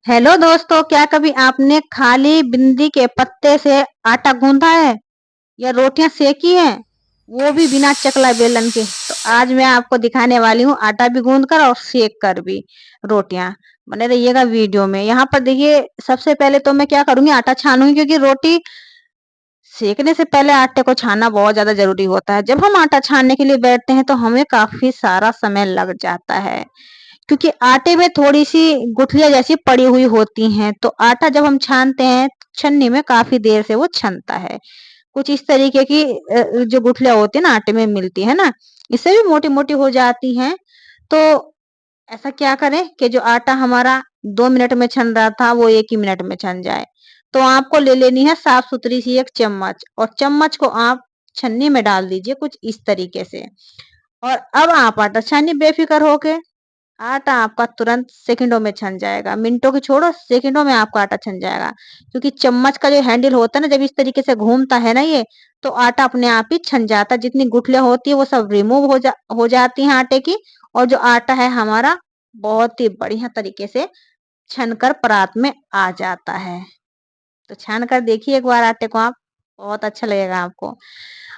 Hello दोस्तों, क्या कभी आपने खाली बिंदी के पत्ते से आटा गूंथा है या रोटियां सेकी हैं, वो भी बिना चकला बेलन के। तो आज मैं आपको दिखाने वाली हूँ आटा भी गूंद कर और सेक कर भी रोटियां। बने रहिएगा वीडियो में। यहाँ पर देखिए, सबसे पहले तो मैं क्या करूंगी, आटा छानूंगी, क्योंकि रोटी सेकने से पहले आटे को छानना बहुत ज्यादा जरूरी होता है। जब हम आटा छानने के लिए बैठते हैं तो हमें काफी सारा समय लग जाता है, क्योंकि आटे में थोड़ी-सी गुठलियाँ जैसी पड़ी हुई होती हैं, तो आटा जब हम छानते हैं, छनने में काफ़ी देर से वो छनता है। कुछ इस तरीके की जो गुठलियाँ होती हैं ना आटे में मिलती है ना, इससे भी मोटी-मोटी हो जाती हैं। तो ऐसा क्या करें कि जो आटा हमारा 2 मिनट में छन रहा था, वो 1 ही मिनट में छन जाए। तो आपको ले लेनी है साफ-सुथरी सी एक चम्मच, और चम्मच को आप छन्नी में डाल दीजिए कुछ इस तरीके से। और अब आप आटा छानिए बेफ़िक्र होके। आटा आपका तुरंत सेकंडों में छन जाएगा। मिनटों की छोड़ो, सेकंडों में आपका आटा छन जाएगा। क्योंकि चम्मच का जो हैंडल होता है ना, जब इस तरीके से घूमता है ना ये, तो आटा अपने आप ही छन जाता है। जितनी गुठलियाँ होती है वो सब रिमूव हो जाती हैं आटे की, और जो आटा है हमारा बहुत ही बढ़िया तरीके से छनकर परात में आ जाता है। तो छान कर देखिए एक बार आटे को आप, बहुत अच्छा लगेगा आपको।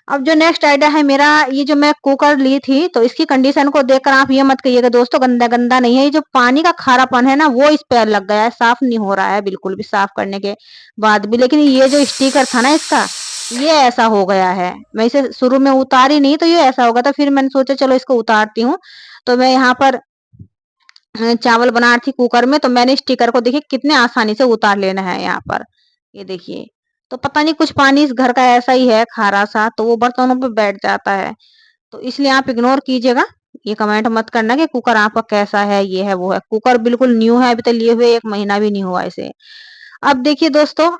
अब जो नेक्स्ट आइडिया है मेरा, ये जो मैं कुकर ली थी, तो इसकी कंडीशन को देखकर आप ये मत कहिएगा दोस्तों गंदा-गंदा नहीं है। ये जो पानी का खारापन है ना, वो इस पे लग गया है, साफ नहीं हो रहा है बिल्कुल भी, साफ करने के बाद भी। लेकिन ये जो स्टिकर था ना इसका, ये ऐसा हो गया है। मैं इसे शुरू में उतारी नहीं तो ये ऐसा हो गया था, फिर मैंने सोचा चलो इसको उतारती हूँ। तो मैं यहाँ पर चावल बना रही थी कुकर में, तो मैंने स्टिकर को देखिए कितने आसानी से उतार लेना है यहाँ पर। ये देखिए, तो पता नहीं कुछ पानी इस घर का ऐसा ही है खारा सा, तो वो बर्तनों पे बैठ जाता है। तो इसलिए आप इग्नोर कीजिएगा। ये कमेंट मत करना कि कुकर आपका कैसा है, ये है वो है। कुकर बिल्कुल न्यू है, अभी तक लिए हुए 1 महीना भी नहीं हुआ इसे। अब देखिए दोस्तों,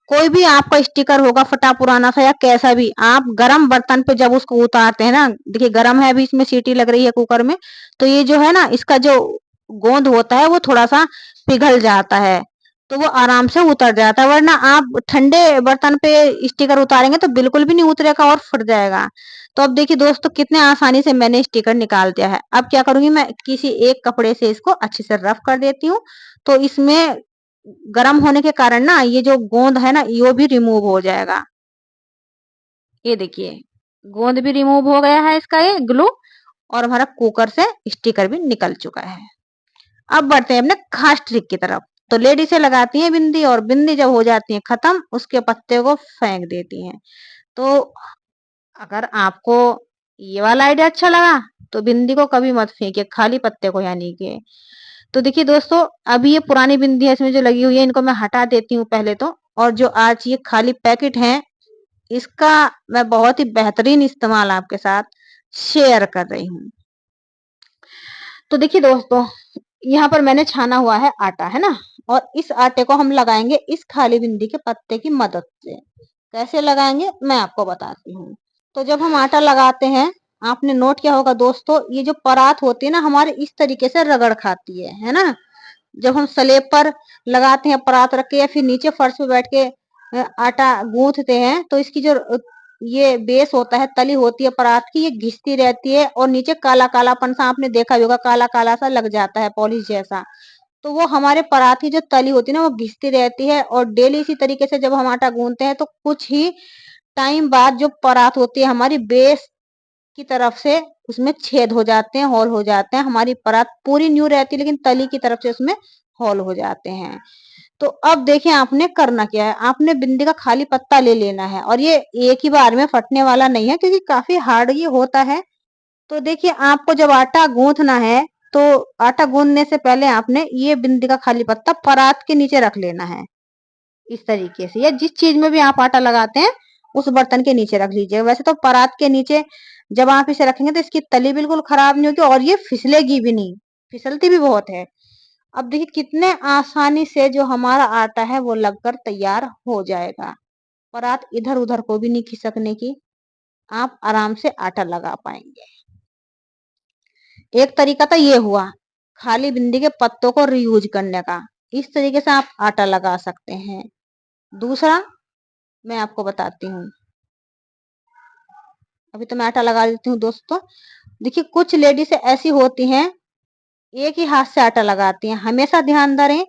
कोई भी आपका स्टिकर होगा फटा पुराना सा या कैसा भी, आप गरम बर्तन पे जब उसको उतारते हैं ना, देखिए गरम है, अभी इसमें सीटी लग रही है कुकर में, तो ये जो है ना इसका जो गोंद होता है वो थोड़ा सा पिघल जाता है, तो वो आराम से उतर जाता है। वरना आप ठंडे बर्तन पे स्टिकर उतारेंगे तो बिल्कुल भी नहीं उतरेगा और फट जाएगा। तो अब देखिए दोस्तों, कितने आसानी से मैंने स्टिकर निकाल दिया है। अब क्या करूंगी, मैं किसी एक कपड़े से इसको अच्छे से रफ कर देती हूँ, तो इसमें गर्म होने के कारण ना ये जो गोंद है ना ये भी रिमूव हो जाएगा। ये देखिए, गोंद भी रिमूव हो गया है इसका ये ग्लू, और हमारा कुकर से स्टिकर भी निकल चुका है। अब बढ़ते हैं अपने खास ट्रिक की तरफ। तो लेडीजें लगाती हैं बिंदी, और बिंदी जब हो जाती है खत्म, उसके पत्ते को फेंक देती हैं। तो अगर आपको ये वाला आइडिया अच्छा लगा, तो बिंदी को कभी मत फेंकिए, खाली पत्ते को यानी कि। तो देखिए दोस्तों, अभी ये पुरानी बिंदी है इसमें जो लगी हुई है, इनको मैं हटा देती हूँ पहले तो। और जो आज ये खाली पैकेट है, इसका मैं बहुत ही बेहतरीन इस्तेमाल आपके साथ शेयर कर रही हूँ। तो देखिए दोस्तों, यहाँ पर मैंने छाना हुआ है आटा, है ना, और इस आटे को हम लगाएंगे इस खाली बिंदी के पत्ते की मदद से। कैसे लगाएंगे मैं आपको बताती हूँ। तो जब हम आटा लगाते हैं, आपने नोट किया होगा दोस्तों, ये जो परात होती है ना हमारे, इस तरीके से रगड़ खाती है ना। जब हम स्लेब पर लगाते हैं परात रख के, या फिर नीचे फर्श पे बैठ के आटा गूंथते हैं, तो इसकी जो ये बेस होता है, तली होती है परात की, ये घिसती रहती है, और नीचे काला कालापन सा आपने देखा भी होगा, काला काला सा लग जाता है पॉलिश जैसा। तो वो हमारे परात की जो तली होती है ना वो घिसती रहती है। और डेली इसी तरीके से जब हम आटा गूंथते हैं, तो कुछ ही टाइम बाद जो परात होती है हमारी, बेस की तरफ से उसमें छेद हो जाते हैं, होल हो जाते हैं। हमारी परात पूरी न्यू रहती है, लेकिन तली की तरफ से उसमें होल हो जाते हैं। तो अब देखिए आपने करना क्या है, आपने बिंदी का खाली पत्ता ले लेना है, और ये एक ही बार में फटने वाला नहीं है, क्योंकि काफी हार्ड ये होता है। तो देखिए, आपको जब आटा गूंथना है, तो आटा गूंथने से पहले आपने ये बिंदी का खाली पत्ता परात के नीचे रख लेना है, इस तरीके से। या जिस चीज में भी आप आटा लगाते हैं, उस बर्तन के नीचे रख लीजिए। वैसे तो परात के नीचे जब आप इसे रखेंगे तो इसकी तली बिल्कुल खराब नहीं होगी, और ये फिसलेगी भी नहीं, फिसलती भी बहुत है। अब देखिए कितने आसानी से जो हमारा आटा है वो लगकर तैयार हो जाएगा। परात इधर उधर को भी नहीं खिसकने की, आप आराम से आटा लगा पाएंगे। एक तरीका तो ये हुआ खाली बिंदी के पत्तों को रीयूज करने का, इस तरीके से आप आटा लगा सकते हैं। दूसरा मैं आपको बताती हूँ। अभी तो मैं आटा लगा देती हूँ दोस्तों। देखिए, कुछ लेडीज ऐसी होती हैं, एक ही हाथ से आटा लगाती हैं। हमेशा ध्यान धरें,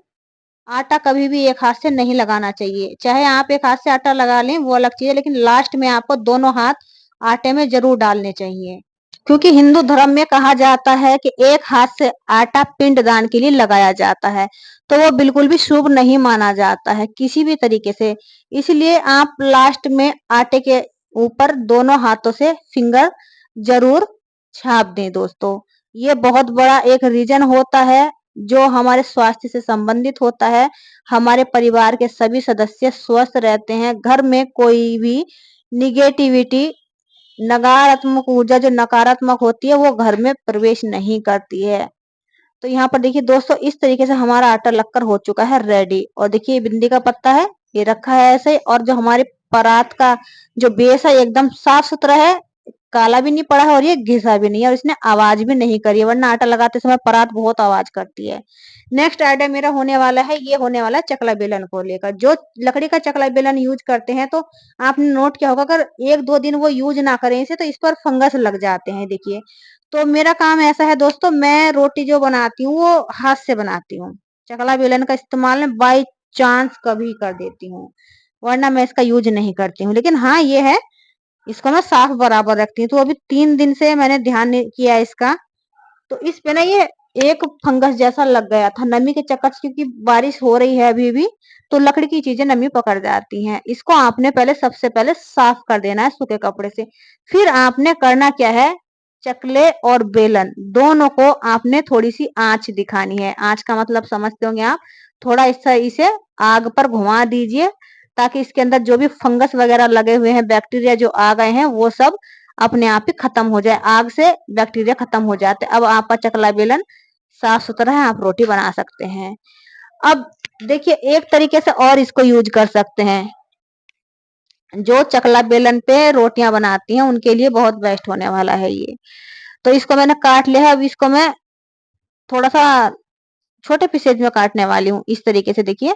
आटा कभी भी एक हाथ से नहीं लगाना चाहिए। चाहे आप एक हाथ से आटा लगा लें वो अलग चीज है, लेकिन लास्ट में आपको दोनों हाथ आटे में जरूर डालने चाहिए। क्योंकि हिंदू धर्म में कहा जाता है कि एक हाथ से आटा पिंडदान के लिए लगाया जाता है, तो वो बिल्कुल भी शुभ नहीं माना जाता है किसी भी तरीके से। इसलिए आप लास्ट में आटे के ऊपर दोनों हाथों से फिंगर जरूर छाप दें दोस्तों। ये बहुत बड़ा एक रीजन होता है जो हमारे स्वास्थ्य से संबंधित होता है। हमारे परिवार के सभी सदस्य स्वस्थ रहते हैं, घर में कोई भी निगेटिविटी, नकारात्मक ऊर्जा जो नकारात्मक होती है वो घर में प्रवेश नहीं करती है। तो यहाँ पर देखिए दोस्तों, इस तरीके से हमारा आटा लगकर हो चुका है रेडी। और देखिए भिंडी का पत्ता है, ये रखा है ऐसे। और जो हमारे परात का जो बेस है एकदम साफ सुथरा है, काला भी नहीं पड़ा है और ये घिसा भी नहीं है, और इसने आवाज भी नहीं करी है, वरना आटा लगाते समय परात बहुत आवाज करती है। नेक्स्ट आइटम मेरा होने वाला है, ये होने वाला है चकला बेलन को लेकर। जो लकड़ी का चकला बेलन यूज करते हैं तो आपने नोट किया होगा, अगर एक दो दिन वो यूज ना करें इसे तो इस पर फंगस लग जाते हैं। देखिए, तो मेरा काम ऐसा है दोस्तों, मैं रोटी जो बनाती हूँ वो हाथ से बनाती हूँ। चकला बेलन का इस्तेमाल मैं बाई चांस कभी कर देती हूँ, वरना मैं इसका यूज नहीं करती हूँ। लेकिन हाँ ये है, इसको मैं साफ बराबर रखती हूँ। तो अभी 3 दिन से मैंने ध्यान नहीं किया इसका, तो इस पे ना ये एक फंगस जैसा लग गया था नमी के चक्कर से, क्योंकि बारिश हो रही है अभी भी, तो लकड़ी की चीजें नमी पकड़ जाती हैं। इसको आपने पहले सबसे पहले साफ कर देना है सूखे कपड़े से। फिर आपने करना क्या है, चकले और बेलन दोनों को आपने थोड़ी सी आंच दिखानी है। आंच का मतलब समझते होंगे आप, थोड़ा इसे आग पर घुमा दीजिए, ताकि इसके अंदर जो भी फंगस वगैरह लगे हुए हैं, बैक्टीरिया जो आ गए हैं, वो सब अपने आप ही खत्म हो जाए। आग से बैक्टीरिया खत्म हो जाते हैं। अब आपका चकला बेलन साफ सुथरा है, आप रोटी बना सकते हैं। अब देखिए एक तरीके से और इसको यूज कर सकते हैं, जो चकला बेलन पे रोटियां बनाती हैं उनके लिए बहुत बेस्ट होने वाला है ये। तो इसको मैंने काट लिया है, अब इसको मैं थोड़ा सा छोटे पीसेज में काटने वाली हूँ इस तरीके से। देखिए,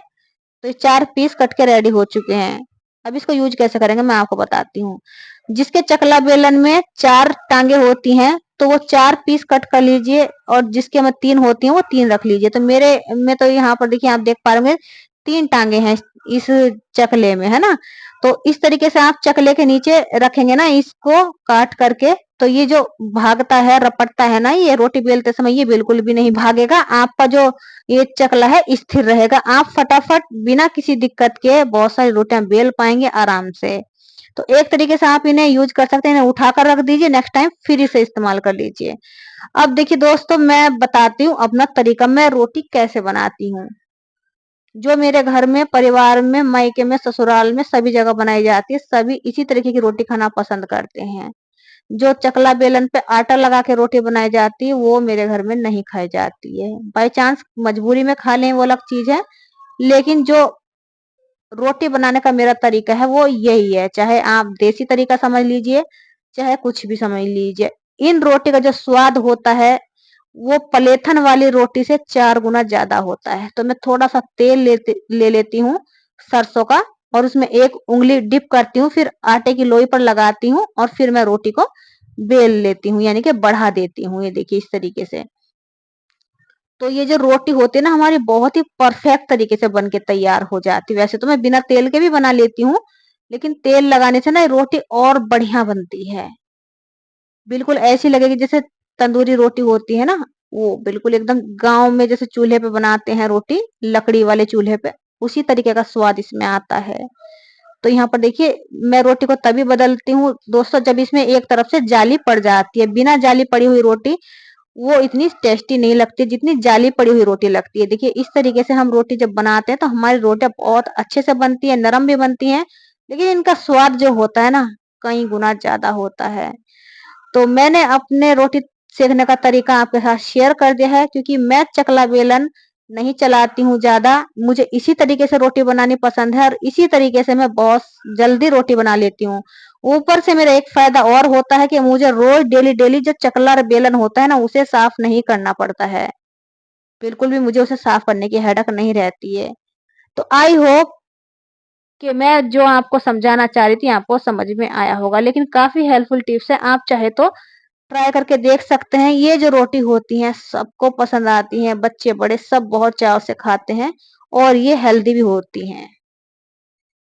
तो ये 4 पीस कट के रेडी हो चुके हैं। अब इसको यूज कैसे करेंगे मैं आपको बताती हूँ। जिसके चकला बेलन में 4 टांगे होती हैं तो वो 4 पीस कट कर लीजिए, और जिसके में 3 होती हैं वो 3 रख लीजिए। तो मेरे में तो यहाँ पर देखिए आप देख पा रहे होंगे 3 टांगे हैं इस चकले में, है ना। तो इस तरीके से आप चकले के नीचे रखेंगे ना इसको काट करके, तो ये जो भागता है रपटता है ना ये रोटी बेलते समय, ये बिल्कुल भी नहीं भागेगा। आपका जो ये चकला है स्थिर रहेगा, आप फटाफट बिना किसी दिक्कत के बहुत सारी रोटियां बेल पाएंगे आराम से। तो एक तरीके से आप इन्हें यूज कर सकते हैं, इन्हें उठाकर रख दीजिए, नेक्स्ट टाइम फिर इसे इस्तेमाल कर लीजिए। अब देखिए दोस्तों, मैं बताती हूँ अपना तरीका, मैं रोटी कैसे बनाती हूँ। जो मेरे घर में, परिवार में, मायके में, ससुराल में सभी जगह बनाई जाती है, सभी इसी तरीके की रोटी खाना पसंद करते हैं। जो चकला बेलन पे आटा लगा के रोटी बनाई जाती है वो मेरे घर में नहीं खाई जाती है। बाई चांस मजबूरी में खा लें वो अलग चीज है, लेकिन जो रोटी बनाने का मेरा तरीका है वो यही है। चाहे आप देसी तरीका समझ लीजिए, चाहे कुछ भी समझ लीजिए, इन रोटी का जो स्वाद होता है वो पलेथन वाली रोटी से 4 गुना ज्यादा होता है। तो मैं थोड़ा सा तेल ले लेती हूँ सरसों का, और उसमें एक उंगली डिप करती हूँ, फिर आटे की लोई पर लगाती हूँ, और फिर मैं रोटी को बेल लेती हूँ, यानी कि बढ़ा देती हूँ। ये देखिए इस तरीके से। तो ये जो रोटी होती है ना हमारी, बहुत ही परफेक्ट तरीके से बन के तैयार हो जाती है। वैसे तो मैं बिना तेल के भी बना लेती हूँ, लेकिन तेल लगाने से ना ये रोटी और बढ़िया बनती है। बिल्कुल ऐसी लगेगी जैसे तंदूरी रोटी होती है ना, वो बिल्कुल एकदम गांव में जैसे चूल्हे पे बनाते हैं रोटी, लकड़ी वाले चूल्हे पे, उसी तरीके का स्वाद इसमें आता है। तो यहाँ पर देखिए, मैं रोटी को तभी बदलती हूँ दोस्तों जब इसमें एक तरफ से जाली पड़ जाती है। बिना जाली पड़ी हुई रोटी वो इतनी टेस्टी नहीं लगती जितनी जाली पड़ी हुई रोटी लगती है। देखिए इस तरीके से हम रोटी जब बनाते हैं तो हमारी रोटियां बहुत अच्छे से बनती है, नरम भी बनती हैं, लेकिन इनका स्वाद जो होता है ना, कई गुना ज्यादा होता है। तो मैंने अपने रोटी सेकने का तरीका आपके साथ शेयर कर दिया है, क्योंकि मैं चकला बेलन नहीं चलाती हूँ ज्यादा। मुझे इसी तरीके से रोटी बनानी पसंद है, और इसी तरीके से मैं बहुत जल्दी रोटी बना लेती हूँ। ऊपर से मेरा एक फायदा और होता है कि मुझे रोज डेली डेली जो चकला और बेलन होता है ना उसे साफ नहीं करना पड़ता है। बिल्कुल भी मुझे उसे साफ करने की हेडक नहीं रहती है। तो आई होप कि मैं जो आपको समझाना चाह रही थी आपको समझ में आया होगा। लेकिन काफी हेल्पफुल टिप्स है, आप चाहे तो ट्राई करके देख सकते हैं। ये जो रोटी होती है सबको पसंद आती है, बच्चे बड़े सब बहुत चाव से खाते हैं और ये हेल्दी भी होती हैं।